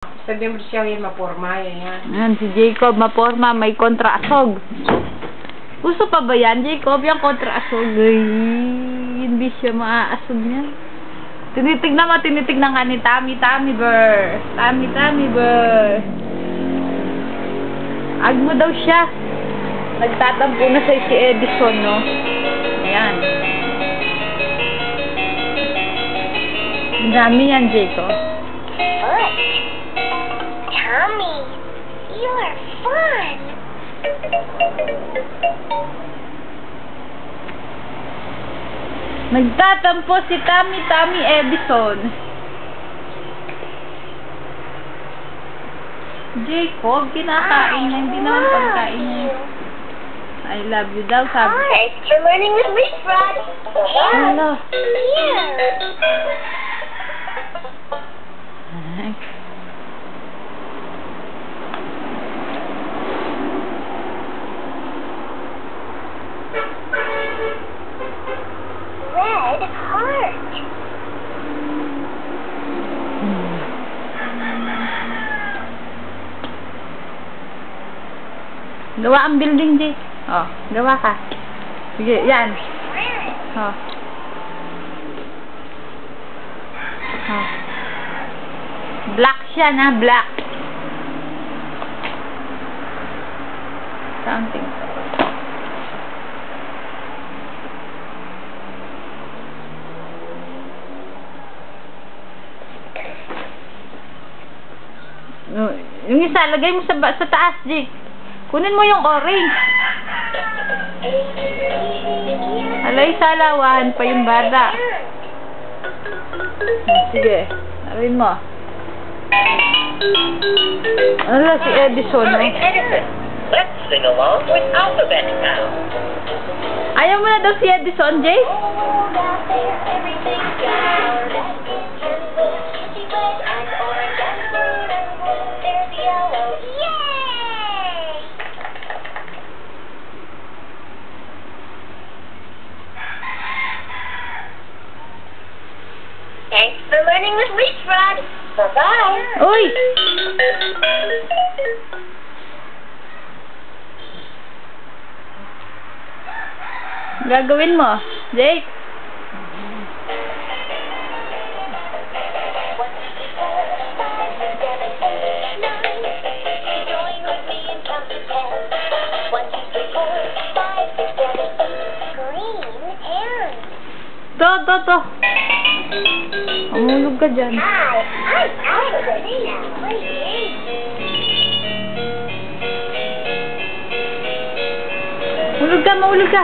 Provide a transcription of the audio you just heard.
Sabi mo siya yung maporma, yan. Yan, si Jacob, maporma, may kontrasog. Gusto pa ba yan, Jacob? Yung kontrasog. Ay, hindi siya maaasog niya. Tinitignan ka ni Tommy Bear. Tommy Bear. Ag mo daw siya. Nagtatampo na sa si Edison, no? Ayan. Ang dami yan, Jacob. Look, Tommy, you're fun. Nagtatampo si Tommy Edison. Jacob, kinakain niya. Hindi naman pagkain niya. I love you daw, sabi. Alright, you're learning with me, Rod. And Hello. here. Ay. Red heart. Gawa ang building, Jay. Oh, gawa ka. Sige, yan. Oh. Oh. Black siya na, black. Something. No, yung isa, lagay mo sa taas, Jay. Kunin mo yung orange. Alay, salawan pa yung bata. Sige, narin mo. Ano si Edison, no? Edison, let's sing along with Alphabet now. Ayaw mo na daw si Edison, Jay? Thanks for learning with me, Rod. Bye-bye. Uy! Gagawin mo, Jake? Green and To. Umulog ka dyan. hi. I'm Alphabet now. Play games. Maulog ka.